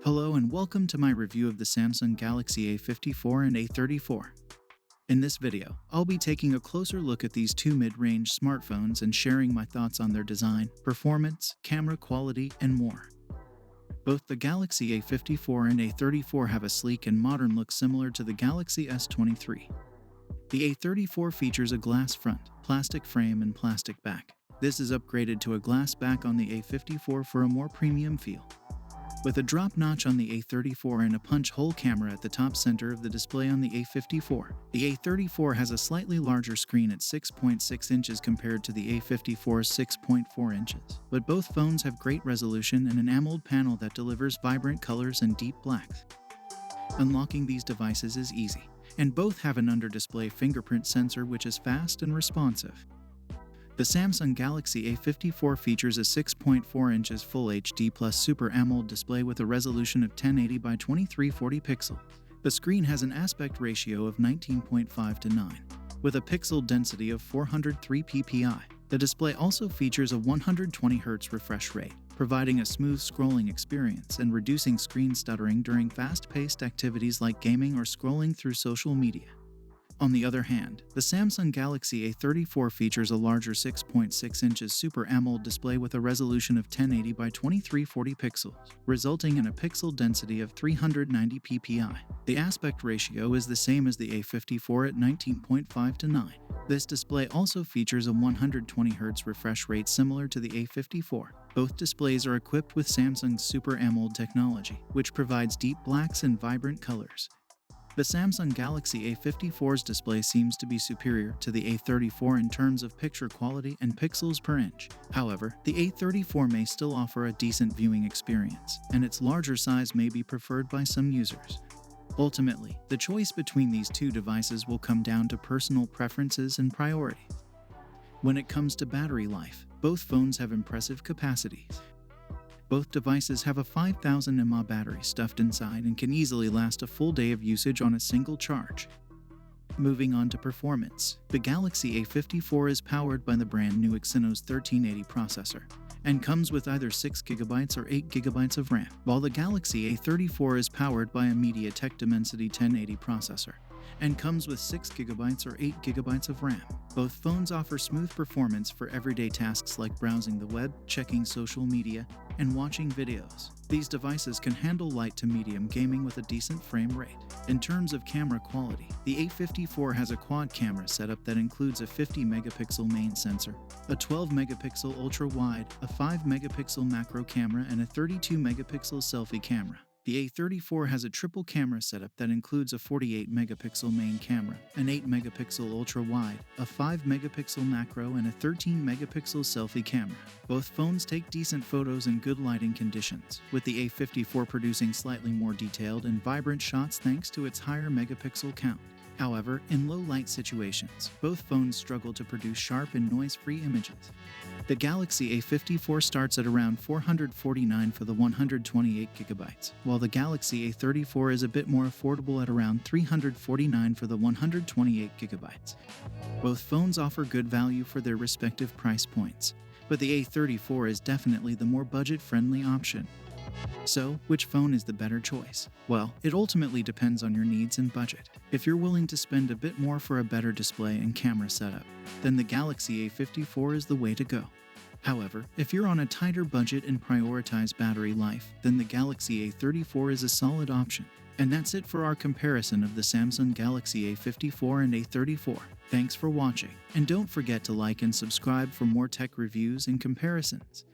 Hello and welcome to my review of the Samsung Galaxy A54 and A34. In this video, I'll be taking a closer look at these two mid-range smartphones and sharing my thoughts on their design, performance, camera quality, and more. Both the Galaxy A54 and A34 have a sleek and modern look similar to the Galaxy S23. The A34 features a glass front, plastic frame, and plastic back. This is upgraded to a glass back on the A54 for a more premium feel. With a drop notch on the A34 and a punch-hole camera at the top center of the display on the A54. The A34 has a slightly larger screen at 6.6 inches compared to the A54's 6.4 inches. But both phones have great resolution and an AMOLED panel that delivers vibrant colors and deep blacks. Unlocking these devices is easy, and both have an under-display fingerprint sensor which is fast and responsive. The Samsung Galaxy A54 features a 6.4 inches Full HD Plus Super AMOLED display with a resolution of 1080 by 2340 pixels. The screen has an aspect ratio of 19.5 to 9, with a pixel density of 403 ppi. The display also features a 120 Hz refresh rate, providing a smooth scrolling experience and reducing screen stuttering during fast-paced activities like gaming or scrolling through social media. On the other hand, the Samsung Galaxy A34 features a larger 6.6 inches Super AMOLED display with a resolution of 1080 by 2340 pixels, resulting in a pixel density of 390 ppi. The aspect ratio is the same as the A54 at 19.5 to 9. This display also features a 120 Hz refresh rate similar to the A54. Both displays are equipped with Samsung's Super AMOLED technology, which provides deep blacks and vibrant colors. The Samsung Galaxy A54's display seems to be superior to the A34 in terms of picture quality and pixels per inch. However, the A34 may still offer a decent viewing experience, and its larger size may be preferred by some users. Ultimately, the choice between these two devices will come down to personal preferences and priorities. When it comes to battery life, both phones have impressive capacities. Both devices have a 5000 mAh battery stuffed inside and can easily last a full day of usage on a single charge. Moving on to performance, the Galaxy A54 is powered by the brand new Exynos 1380 processor and comes with either 6GB or 8GB of RAM, while the Galaxy A34 is powered by a MediaTek Dimensity 1080 processor and comes with 6GB or 8GB of RAM. Both phones offer smooth performance for everyday tasks like browsing the web, checking social media, and watching videos. These devices can handle light to medium gaming with a decent frame rate. In terms of camera quality, the A54 has a quad camera setup that includes a 50-megapixel main sensor, a 12-megapixel ultra-wide, a 5-megapixel macro camera, and a 32-megapixel selfie camera. The A34 has a triple camera setup that includes a 48-megapixel main camera, an 8-megapixel ultra-wide, a 5-megapixel macro, and a 13-megapixel selfie camera. Both phones take decent photos in good lighting conditions, with the A54 producing slightly more detailed and vibrant shots thanks to its higher megapixel count. However, in low-light situations, both phones struggle to produce sharp and noise-free images. The Galaxy A54 starts at around $449 for the 128GB, while the Galaxy A34 is a bit more affordable at around $349 for the 128GB. Both phones offer good value for their respective price points, but the A34 is definitely the more budget-friendly option. So, which phone is the better choice? Well, it ultimately depends on your needs and budget. If you're willing to spend a bit more for a better display and camera setup, then the Galaxy A54 is the way to go. However, if you're on a tighter budget and prioritize battery life, then the Galaxy A34 is a solid option. And that's it for our comparison of the Samsung Galaxy A54 and A34. Thanks for watching, and don't forget to like and subscribe for more tech reviews and comparisons.